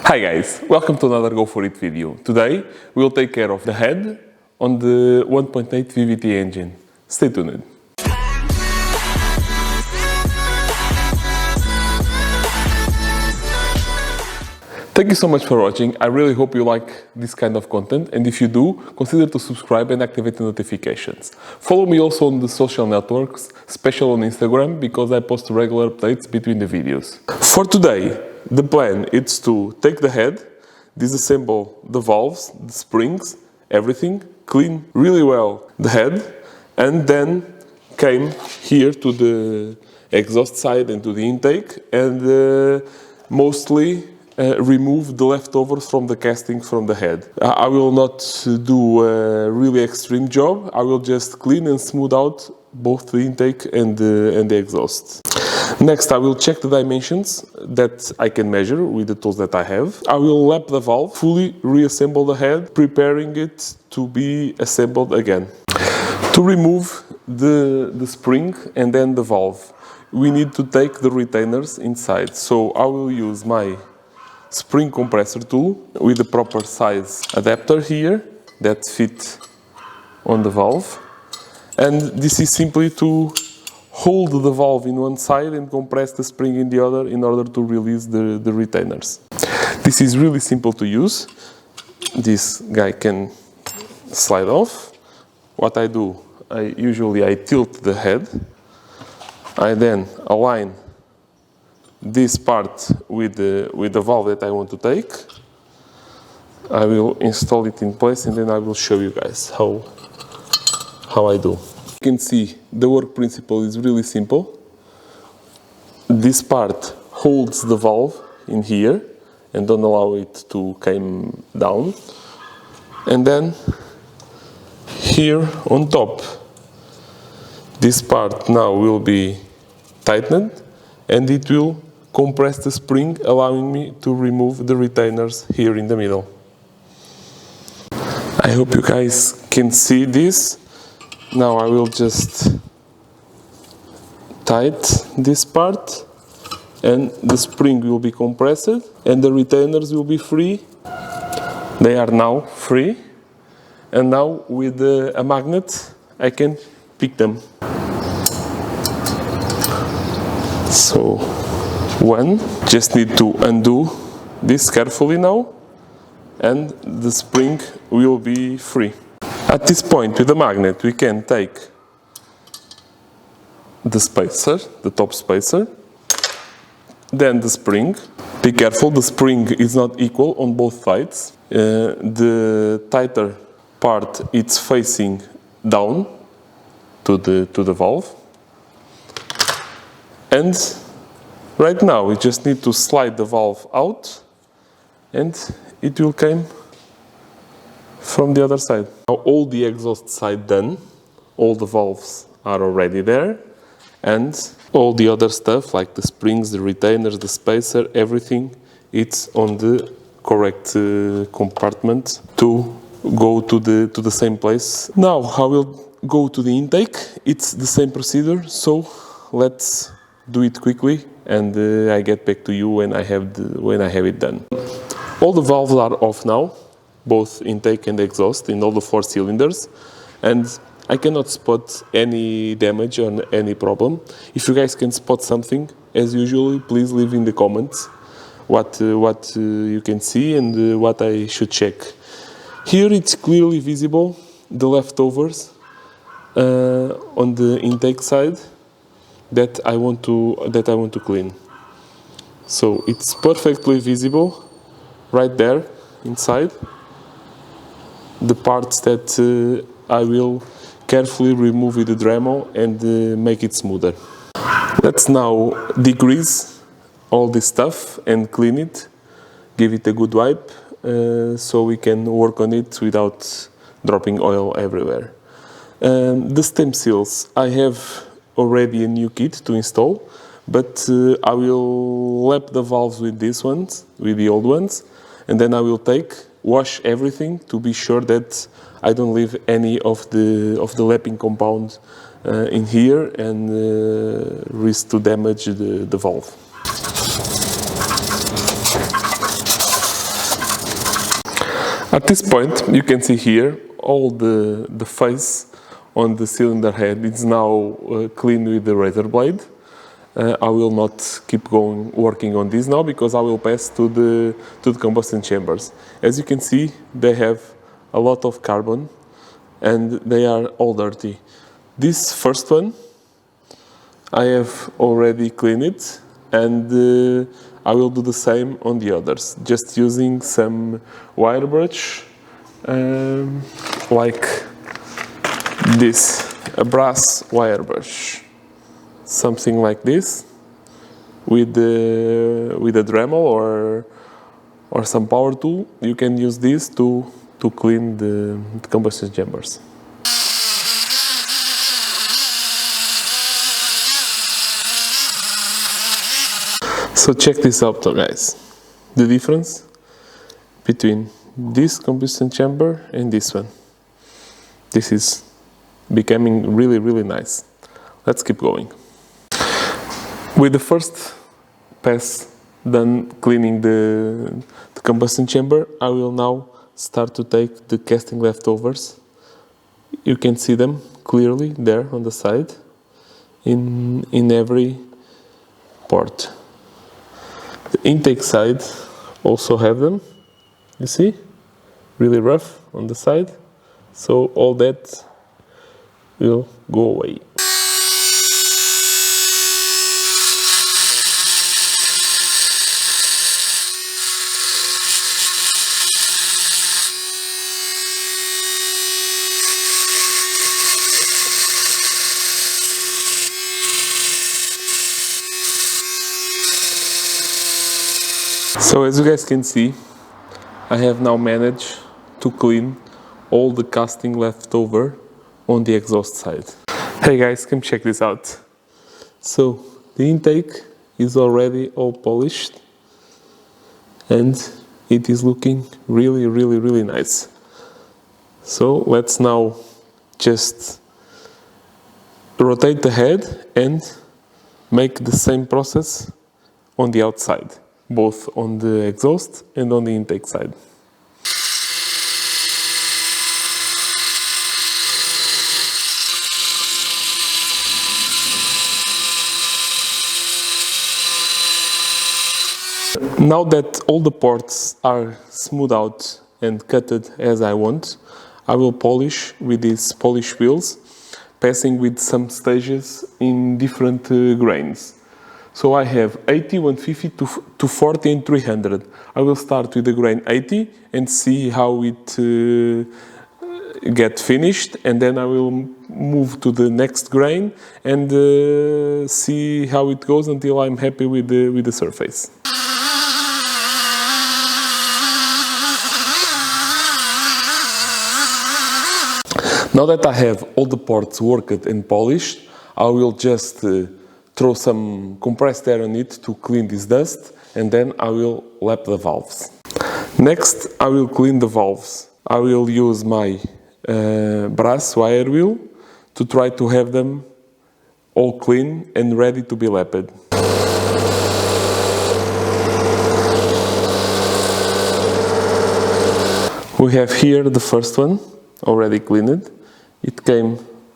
Hi guys, welcome to another GoForIt video. Today we'll take care of the head on the 1.8 VVT engine. Stay tuned. Thank you so much for watching. I really hope you like this kind of content, and if you do, consider to subscribe and activate the notifications. Follow me also on the social networks, especially on Instagram, because I post regular updates between the videos. For today, the plan is to take the head, disassemble the valves, the springs, everything, clean really well the head, and then came here to the exhaust side and to the intake, and mostly remove the leftovers from the casting from the head. I will not do a really extreme job. I will just clean and smooth out both the intake and the exhaust. Next, I will check the dimensions that I can measure with the tools that I have. I will lap the valve, fully reassemble the head, preparing it to be assembled again. To remove the spring and then the valve, we need to take the retainers inside. So I will use my spring compressor tool with the proper size adapter here that fit on the valve, and this is simply to hold the valve in one side and compress the spring in the other in order to release the retainers. This is really simple to use. This guy can slide off. What I do, I tilt the head. I then align this part with the valve that I want to take. I will install it in place and then I will show you guys how I do. You can see the work principle is really simple. This part holds the valve in here and don't allow it to come down. And then here on top, this part now will be tightened and it will compress the spring, allowing me to remove the retainers here in the middle. I hope you guys can see this. Now I will just tighten this part and the spring will be compressed and the retainers will be free. They are now free, and now with a magnet I can pick them. So one, just need to undo this carefully now, and the spring will be free. At this point with the magnet we can take the spacer, the top spacer, then the spring. Be careful, the spring is not equal on both sides. The tighter part it's facing down to the valve, and right now we just need to slide the valve out and it will come from the other side. Now all the exhaust side done, all the valves are already there, and all the other stuff like the springs, the retainers, the spacer, everything, it's on the correct compartment to go to the same place. Now I will go to the intake. It's the same procedure, so let's do it quickly, and I get back to you when I have it done. All the valves are off now, both intake and exhaust in all the 4 cylinders, and I cannot spot any damage or any problem. If you guys can spot something, as usual, please leave in the comments what you can see and what I should check. Here it's clearly visible the leftovers on the intake side that I want to clean. So it's perfectly visible right there inside the parts that I will carefully remove with the Dremel and make it smoother. Let's now degrease all this stuff and clean it, give it a good wipe so we can work on it without dropping oil everywhere. The stem seals, I have already a new kit to install, but I will lap the valves with these ones, with the old ones, and then I will wash everything to be sure that I don't leave any of the lapping compound in here and risk to damage the valve. At this point, you can see here all the face on the cylinder head is now clean with the razor blade. I will not keep working on this now because I will pass to the combustion chambers. As you can see, they have a lot of carbon and they are all dirty. This first one, I have already cleaned it, and I will do the same on the others, just using some wire brush, like this, a brass wire brush, something like this, with a Dremel or some power tool. You can use this to clean the combustion chambers. So check this out, guys. The difference between this combustion chamber and this one. This is becoming really, really nice. Let's keep going. With the first pass done cleaning the combustion chamber, I will now start to take the casting leftovers. You can see them clearly there on the side in every port. The intake side also have them, you see, really rough on the side, so all that will go away. So as you guys can see, I have now managed to clean all the casting left over on the exhaust side. Hey guys, come check this out. So the intake is already all polished and it is looking really, really, really nice. So let's now just rotate the head and make the same process on the outside, both on the exhaust and on the intake side. Now that all the ports are smoothed out and cutted as I want, I will polish with these polish wheels, passing with some stages in different grains. So I have 80, 150, 240 and 300. I will start with the grain 80 and see how it get finished, and then I will move to the next grain and see how it goes until I'm happy with the surface. Now that I have all the ports worked and polished, I will just throw some compressed air on it to clean this dust, and then I will lap the valves. Next, I will clean the valves. I will use my brass wire wheel to try to have them all clean and ready to be lapped. We have here the first one, already cleaned. It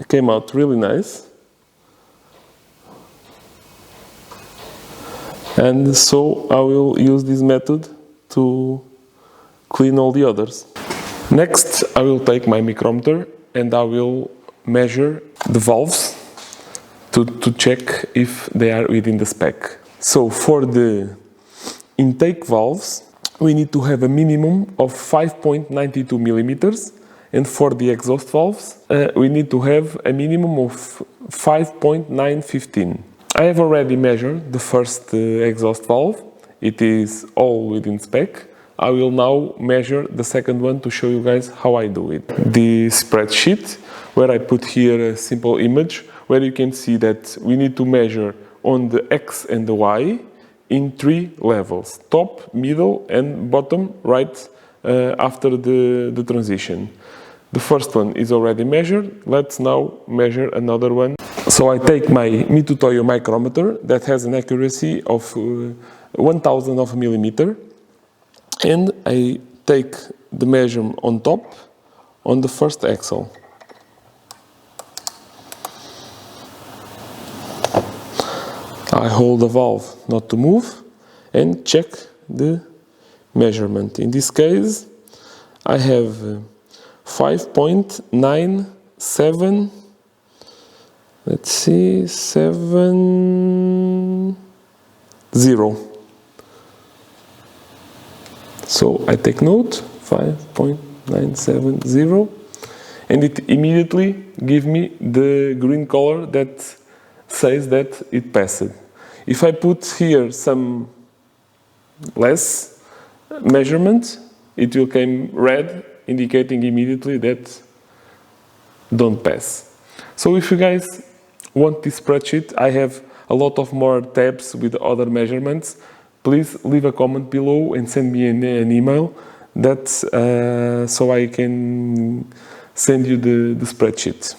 came out really nice. And so I will use this method to clean all the others. Next, I will take my micrometer and I will measure the valves to check if they are within the spec. So for the intake valves, we need to have a minimum of 5.92 millimeters, and for the exhaust valves, we need to have a minimum of 5.915. I have already measured the first exhaust valve. It is all within spec. I will now measure the second one to show you guys how I do it. The spreadsheet, where I put here a simple image, where you can see that we need to measure on the X and the Y in 3 levels: top, middle and bottom, right after the transition. The first one is already measured. Let's now measure another one. So I take my Mitutoyo micrometer that has an accuracy of 1,000 of a millimeter, and I take the measurement on top, on the first axle. I hold the valve not to move and check the measurement. In this case, I have 5.97, let's see, 70. So I take note, 5.970, and it immediately gives me the green color that says that it passed. If I put here some less measurement, it will come red, indicating immediately that don't pass. So if you guys want this spreadsheet, I have a lot of more tabs with other measurements. Please leave a comment below and send me an email that so I can send you the spreadsheet.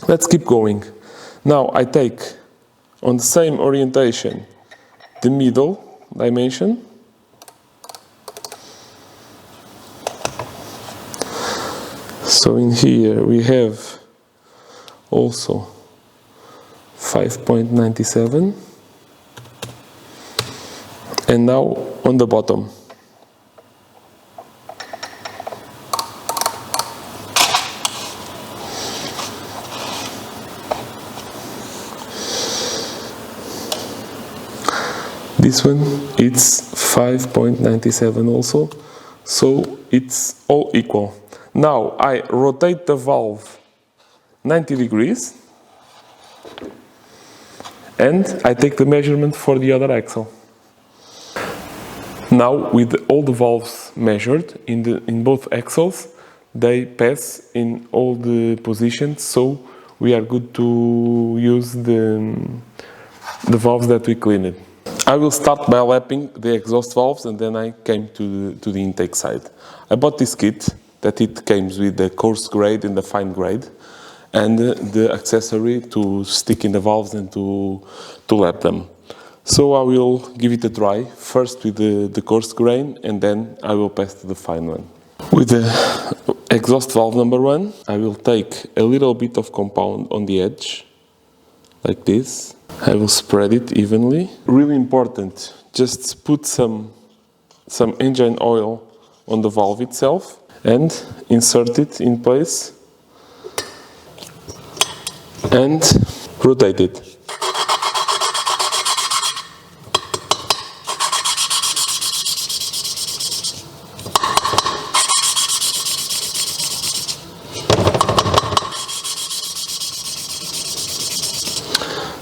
Let's keep going. Now I take on the same orientation the middle dimension. So in here we have also 5.97, and now on the bottom. This one, it's 5.97 also, so it's all equal. Now I rotate the valve 90 degrees and I take the measurement for the other axle. Now with all the valves measured in both axles, they pass in all the positions, so we are good to use the valves that we cleaned. I will start by lapping the exhaust valves and then I came to the intake side. I bought this kit that it comes with the coarse grade and the fine grade and the accessory to stick in the valves and to lap them. So I will give it a try, first with the coarse grain and then I will pass to the fine one. With the exhaust valve number 1, I will take a little bit of compound on the edge, like this. I will spread it evenly. Really important, just put some engine oil on the valve itself and insert it in place and rotate it.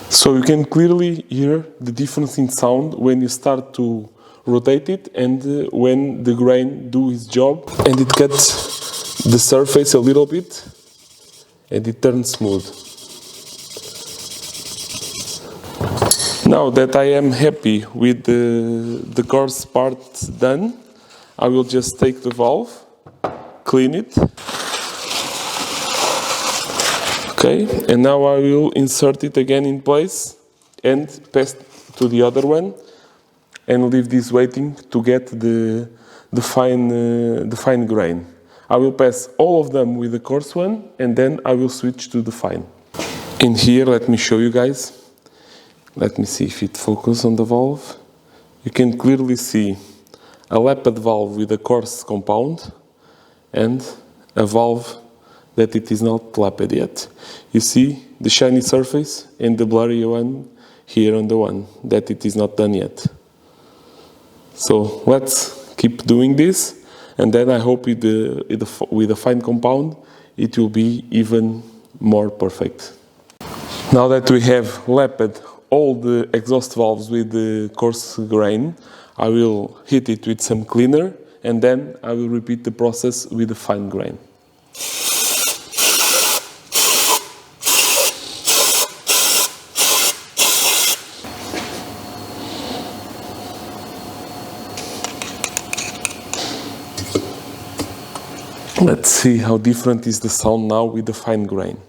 So you can clearly hear the difference in sound when you start to rotate it and when the grain do its job and it cuts the surface a little bit and it turns smooth. Now that I am happy with the coarse part done, I will just take the valve, clean it. Okay, and now I will insert it again in place and pass to the other one and leave this waiting to get the fine grain. I will pass all of them with the coarse one and then I will switch to the fine. In here, let me show you guys. Let me see if it focuses on the valve. You can clearly see a lapped valve with a coarse compound and a valve that it is not lapped yet. You see the shiny surface and the blurry one here on the one that it is not done yet. So let's keep doing this and then I hope with the fine compound it will be even more perfect. Now that we have lapped all the exhaust valves with the coarse grain, I will hit it with some cleaner and then I will repeat the process with the fine grain. Let's see how different is the sound now with the fine grain.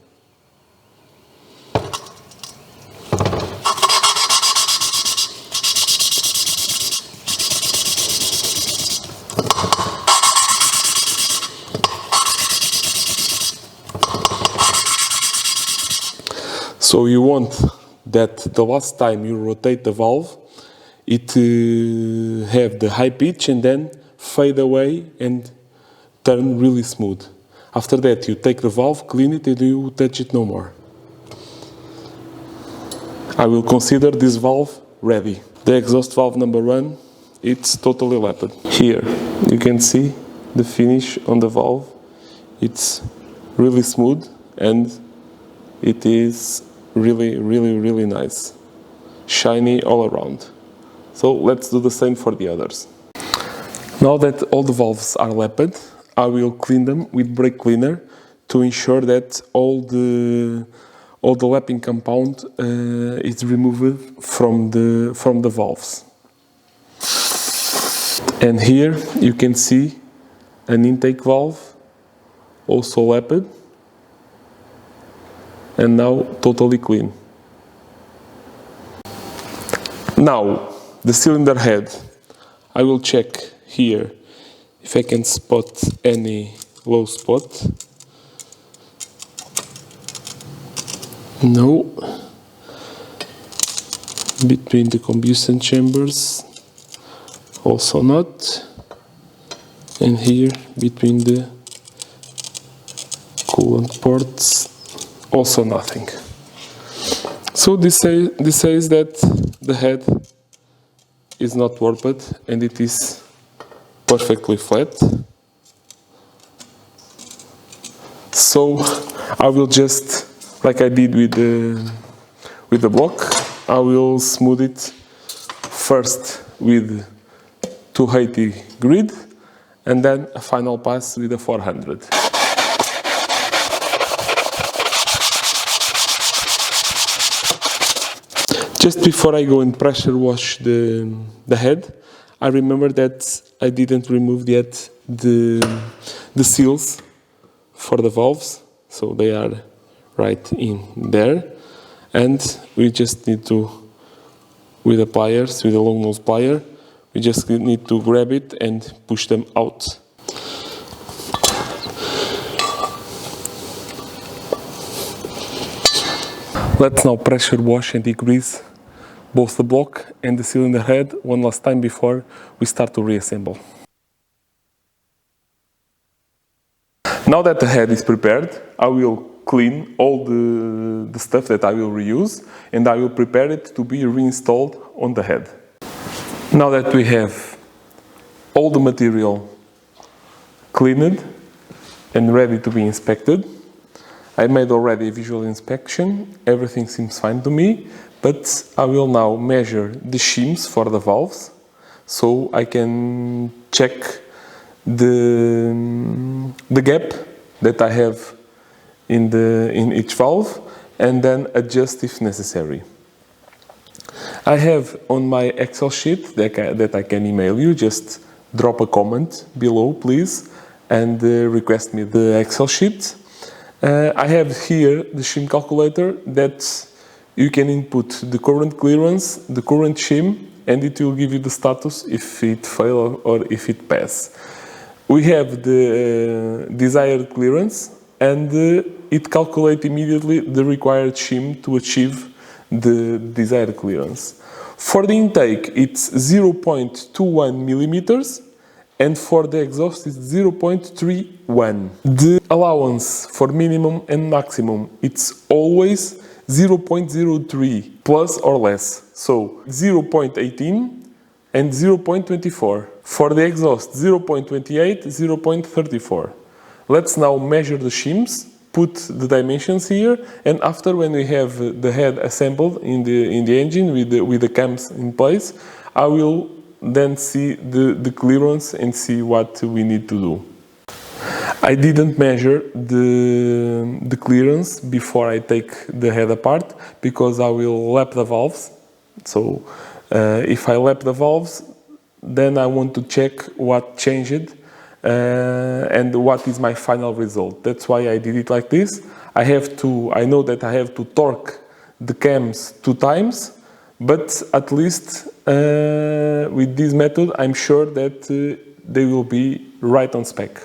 So you want that the last time you rotate the valve, it have the high pitch and then fade away and turn really smooth. After that, you take the valve, clean it, and you touch it no more. I will consider this valve ready. The exhaust valve number 1, it's totally lapped. Here, you can see the finish on the valve. It's really smooth and it is really nice. Shiny all around. So let's do the same for the others. Now that all the valves are lapped, I will clean them with brake cleaner to ensure that all the lapping compound is removed from the valves. And here you can see an intake valve, also lapped, and now totally clean. Now, the cylinder head. I will check here if I can spot any low spot. No. Between the combustion chambers, also not. And here, between the coolant ports, also nothing. So this says that the head is not warped and it is perfectly flat. So I will just, like I did with the block, I will smooth it first with 280 grid and then a final pass with a 400. Just before I go and pressure wash the head, I remember that I didn't remove yet the seals for the valves, so they are right in there, and we just need to, with the pliers, with a long nose plier, we just need to grab it and push them out. Let's now pressure wash and degrease both the block and the cylinder head one last time before we start to reassemble. Now that the head is prepared, I will clean all the stuff that I will reuse and I will prepare it to be reinstalled on the head. Now that we have all the material cleaned and ready to be inspected, I made already a visual inspection, everything seems fine to me, but I will now measure the shims for the valves so I can check the gap that I have in each valve and then adjust if necessary. I have on my Excel sheet that I can email you, just drop a comment below please and request me the Excel sheet. I have here the shim calculator that you can input the current clearance, the current shim, and it will give you the status if it fails or if it passes. We have the desired clearance and it calculates immediately the required shim to achieve the desired clearance. For the intake it's 0.21 millimeters and for the exhaust it's 0.31. The allowance for minimum and maximum it's always 0.03 plus or less, so 0.18 and 0.24. For the exhaust 0.28, 0.34. Let's now measure the shims, put the dimensions here, and after when we have the head assembled in the engine with the cams in place, I will then see the clearance and see what we need to do. I didn't measure the clearance before I take the head apart because I will lap the valves. So if I lap the valves, then I want to check what changed and what is my final result. That's why I did it like this. I know that I have to torque the cams 2 times, but at least with this method I'm sure that they will be right on spec.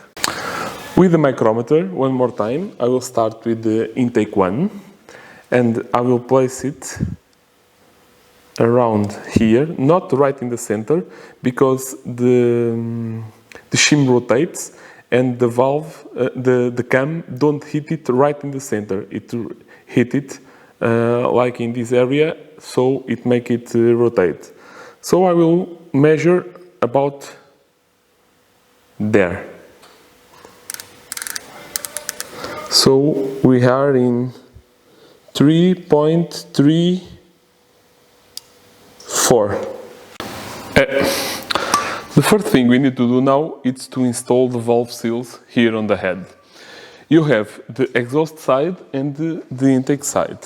With the micrometer, one more time, I will start with the intake 1 and I will place it around here, not right in the center, because the shim rotates and the valve, the cam don't hit it right in the center. It hit it like in this area, so it make it rotate. So I will measure about there. So we are in 3.34. The first thing we need to do now is to install the valve seals here on the head. You have the exhaust side and the intake side.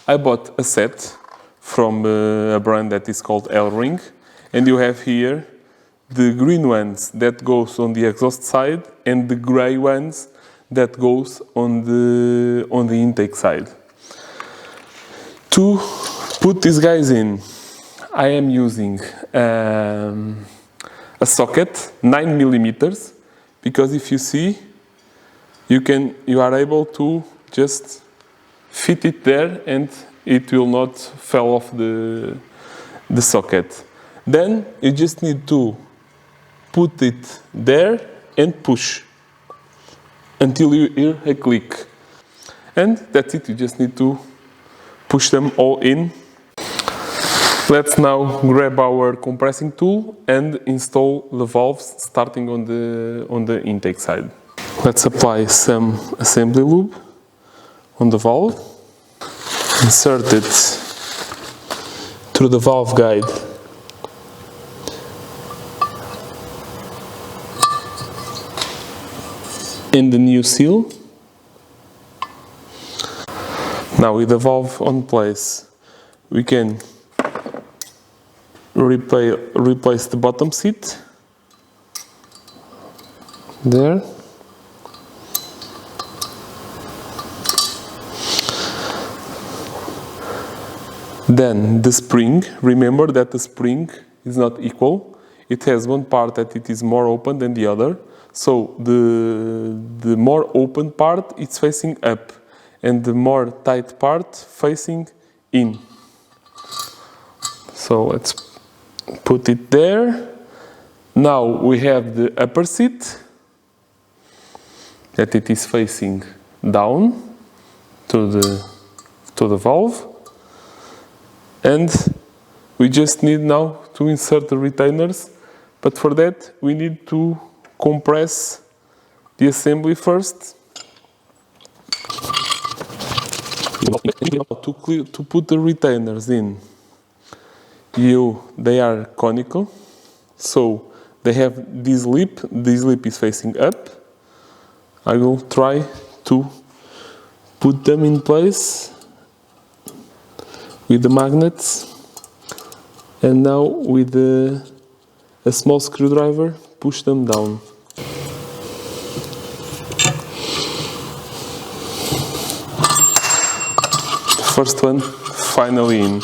I bought a set from a brand that is called L-Ring, and you have here the green ones that goes on the exhaust side and the gray ones that goes on the intake side. To put these guys in, I am using a socket 9 millimeters, because if you see, you are able to just fit it there and it will not fall off the socket. Then you just need to put it there and push until you hear a click. And that's it, you just need to push them all in. Let's now grab our compressing tool and install the valves starting on the intake side. Let's apply some assembly lube on the valve. Insert it through the valve guide in the new seal. Now with the valve on place, we can replace the bottom seat there. Then the spring, remember that the spring is not equal. It has one part that it is more open than the other. So the more open part is facing up and the more tight part facing in. So let's put it there. Now we have the upper seat that it is facing down to the valve. And we just need now to insert the retainers, but for that we need to compress the assembly first. To put the retainers in, they are conical, so they have this lip is facing up. I will try to put them in place with the magnets, and now with a small screwdriver push them down. The first one finally in.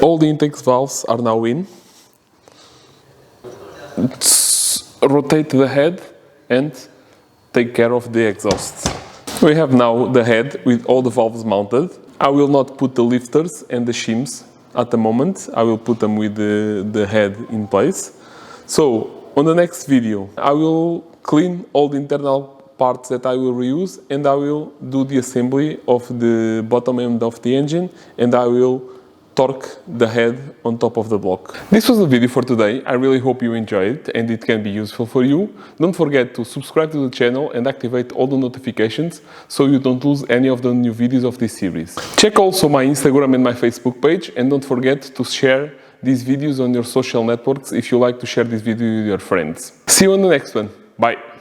All the intake valves are now in. Rotate the head and take care of the exhaust. We have now the head with all the valves mounted. I will not put the lifters and the shims at the moment. I will put them with the head in place. So on the next video, I will clean all the internal parts that I will reuse, and I will do the assembly of the bottom end of the engine, and I will torque the head on top of the block. This was the video for today. I really hope you enjoyed it and it can be useful for you. Don't forget to subscribe to the channel and activate all the notifications so you don't lose any of the new videos of this series. Check also my Instagram and my Facebook page, and don't forget to share these videos on your social networks if you like to share this video with your friends. See you on the next one. Bye.